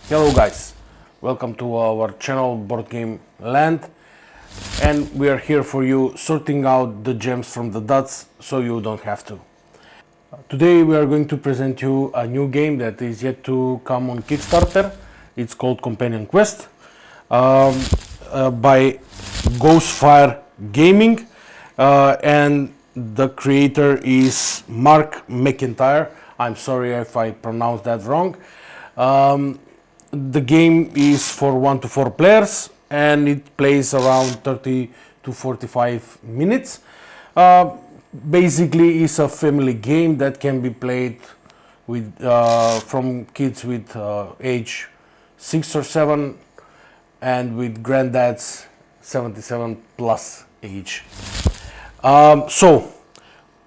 Hello guys, welcome to our channel Board Game Land, and we are here for you sorting out the gems from the dots so you don't have to. Today we are going to present you a new game that is yet to come on Kickstarter. It's called Companion Quest by Ghostfire Gaming, and the creator is Mark McIntyre. I'm sorry if I pronounced that wrong. The game is for 1 to 4 players and it plays around 30 to 45 minutes. Basically, it's a family game that can be played with from kids with age 6 or 7 and with granddads 77 plus age. So,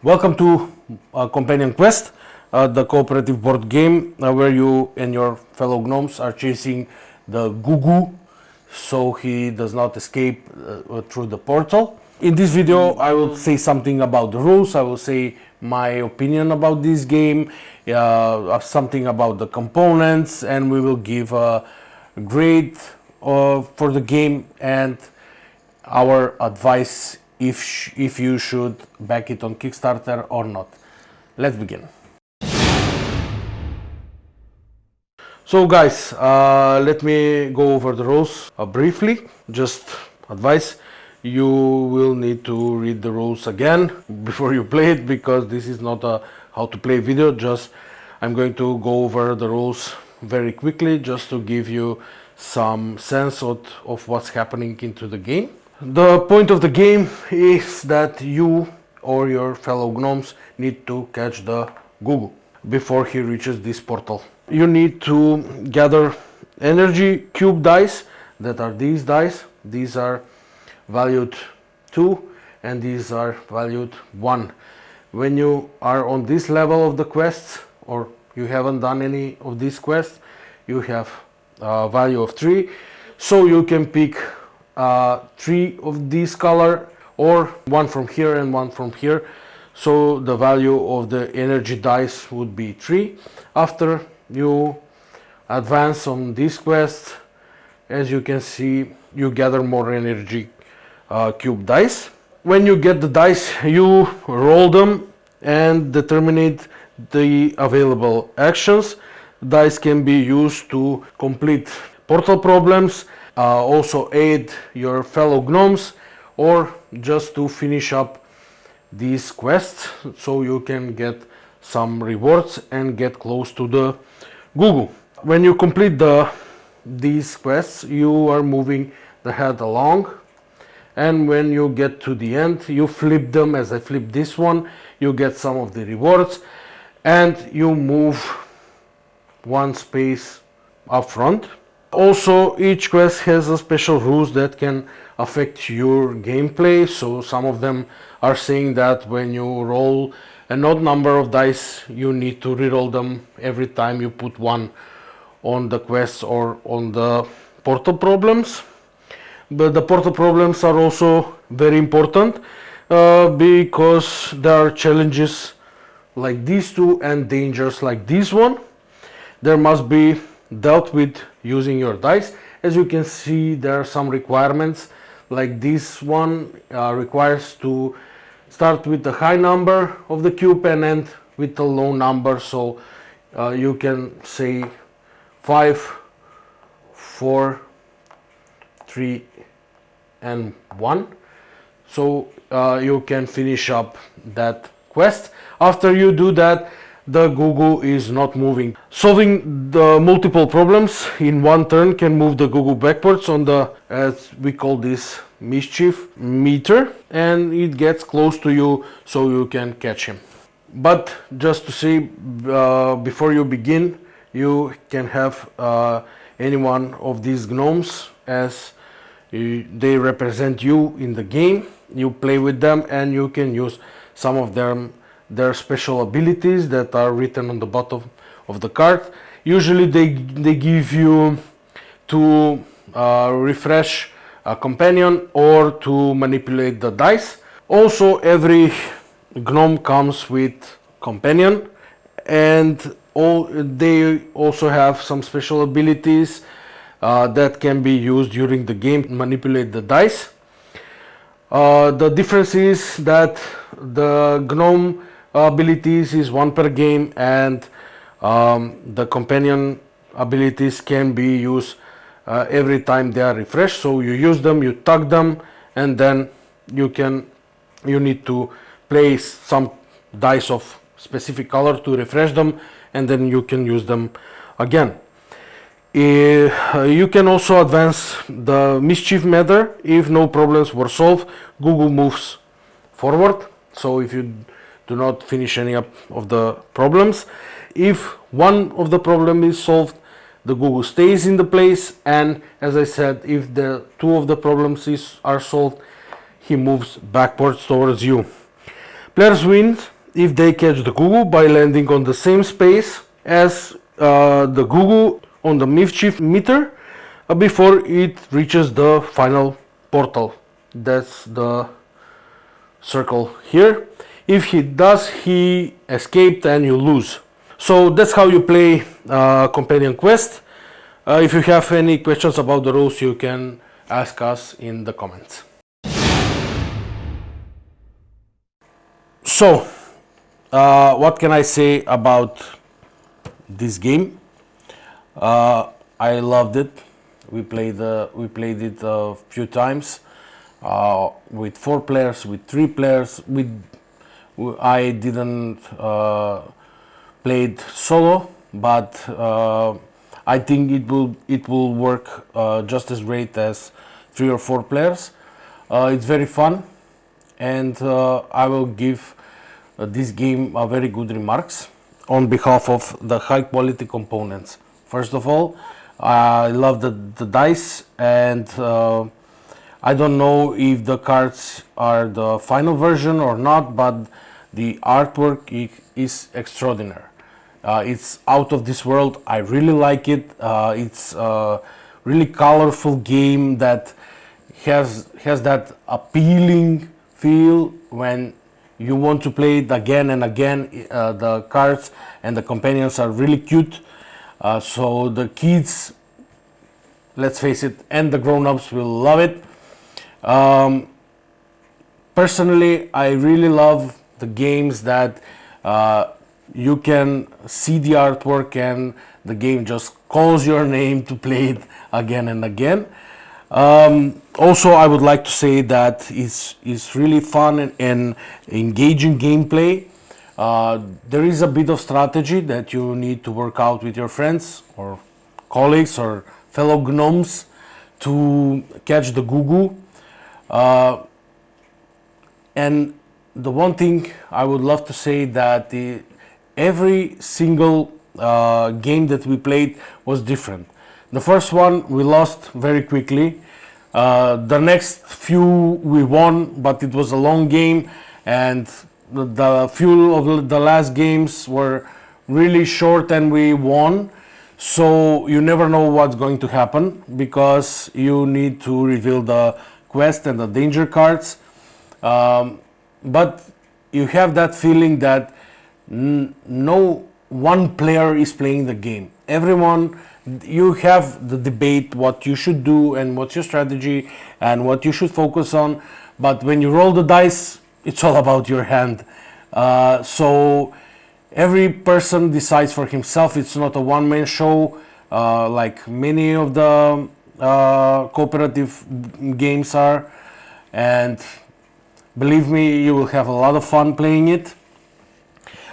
welcome to Companion Quest, the cooperative board game where you and your fellow gnomes are chasing the Gugu so he does not escape through the portal. In this video I will say something about the rules, I will say my opinion about this game, something about the components, and we will give a grade for the game and our advice if you should back it on Kickstarter or not. Let's begin. So guys, let me go over the rules briefly. Just advice, you will need to read the rules again before you play it, because this is not a how to play video. Just I'm going to go over the rules very quickly just to give you some sense of what's happening into the game. The point of the game is that you or your fellow gnomes need to catch the Gugu before he reaches this portal. You need to gather energy cube dice, that are these dice. These are valued 2 and these are valued 1. When you are on this level of the quests, or you haven't done any of these quests, you have a value of 3, so you can pick 3 of this color or 1 from here and 1 from here, so the value of the energy dice would be 3. After you advance on this quest, as you can see, you gather more energy cube dice. When you get the dice, you roll them and determine the available actions. Dice can be used to complete portal problems, also aid your fellow gnomes, or just to finish up these quests so you can get some rewards and get close to the Gugu. When you complete these quests, you are moving the head along, and when you get to the end, you flip them. As I flip this one, you get some of the rewards and you move 1 space up front. Also, each quest has a special rules that can affect your gameplay. So some of them are saying that when you roll an odd number of dice, you need to reroll them every time you put 1 on the quests or on the portal problems. But the portal problems are also very important because there are challenges like these two and dangers like this one. There must be dealt with using your dice. As you can see, there are some requirements, like this one requires to start with a high number of the cube and end with a low number. So you can say 5, 4, 3 and 1, so you can finish up that quest. After you do that, the Gugu is not moving. Solving the multiple problems in 1 turn can move the Gugu backwards on the, as we call this, mischief meter, and it gets close to you so you can catch him. But just to say, before you begin, you can have any one of these gnomes as they represent you in the game. You play with them and you can use some of their special abilities that are written on the bottom of the card. Usually they give you to refresh a companion or to manipulate the dice. Also, every gnome comes with companion, and they also have some special abilities that can be used during the game to manipulate the dice. The difference is that the gnome abilities is one per game, and the companion abilities can be used every time they are refreshed. So you use them, you tug them, and then you need to place some dice of specific color to refresh them, and then you can use them again. You can also advance the mischief meter. If no problems were solved, Google moves forward. So if you do not finish any of the problems, if one of the problem is solved, the Google stays in the place, and as I said, if the two of the problems are solved, he moves backwards towards you. Players win if they catch the Google by landing on the same space as the Google on the mischief meter before it reaches the final portal. That's the circle here. If he does, he escaped and you lose. So that's how you play companion quest. If you have any questions about the rules, you can ask us in the comments. So what can I say about this game? I loved it. We played it a few times with 4 players, with 3 players. I didn't played solo, but I think it will work just as great as 3 or 4 players. It's very fun, and I will give this game a very good remarks on behalf of the high quality components. First of all, I love the dice, and I don't know if the cards are the final version or not, but the artwork is extraordinary. It's out of this world. I really like it. It's a really colorful game that has that appealing feel when you want to play it again and again. The cards and the companions are really cute. So the kids, let's face it, and the grown-ups will love it. Personally, I really love the games that you can see the artwork and the game just calls your name to play it again and again. Also, I would like to say that it's really fun and engaging gameplay. There is a bit of strategy that you need to work out with your friends or colleagues or fellow gnomes to catch the Gugu. And the one thing I would love to say that every single game that we played was different. The first one we lost very quickly. The next few we won, but it was a long game, and the few of the last games were really short and we won. So you never know what's going to happen because you need to reveal the quest and the danger cards. But you have that feeling that no one player is playing the game. Everyone, you have the debate what you should do and what's your strategy and what you should focus on. But when you roll the dice, it's all about your hand. So every person decides for himself. It's not a one-man show like many of the cooperative games are. And believe me, you will have a lot of fun playing it.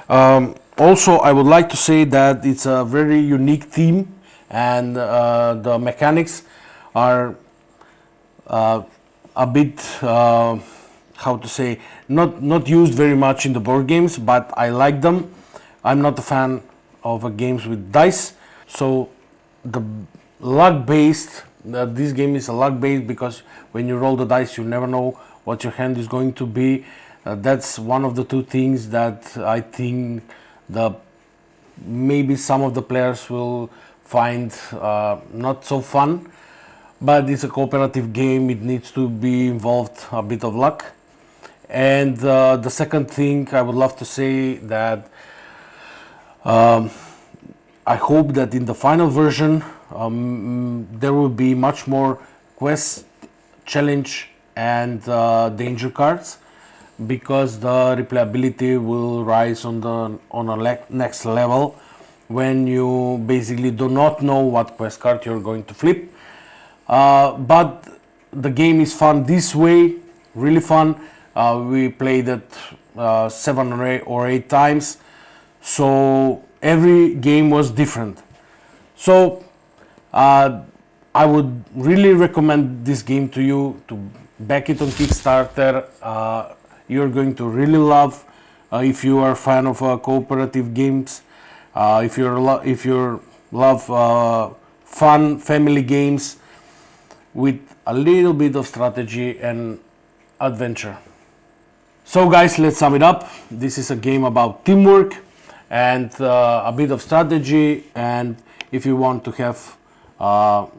Also, I would like to say that it's a very unique theme, and the mechanics are a bit, how to say, not used very much in the board games, but I like them. I'm not a fan of games with dice, so the luck-based, this game is a luck-based because when you roll the dice, you never know what your hand is going to be. That's one of the two things that I think maybe some of the players will find not so fun, but it's a cooperative game. It needs to be involved a bit of luck. And the second thing I would love to say that I hope that in the final version there will be much more quest, challenge and danger cards, because the replayability will rise on a next level when you basically do not know what quest card you're going to flip. But the game is fun this way, really fun. We played it 7 or 8 times, so every game was different. So I would really recommend this game to you, to back it on Kickstarter. You're going to really love, if you are a fan of cooperative games, if you love fun family games with a little bit of strategy and adventure. So guys, let's sum it up. This is a game about teamwork and a bit of strategy, and if you want to have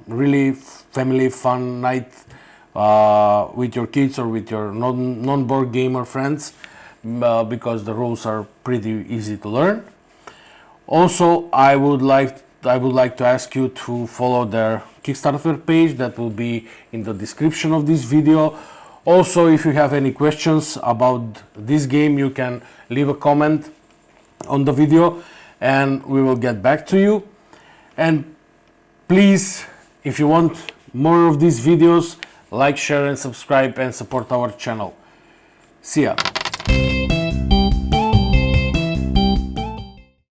really family fun night with your kids or with your non-board gamer friends, because the rules are pretty easy to learn. Also, I would like to ask you to follow their Kickstarter page that will be in the description of this video. Also, if you have any questions about this game, you can leave a comment on the video and we will get back to you. And please, if you want more of these videos, like, share and subscribe and support our channel. See ya.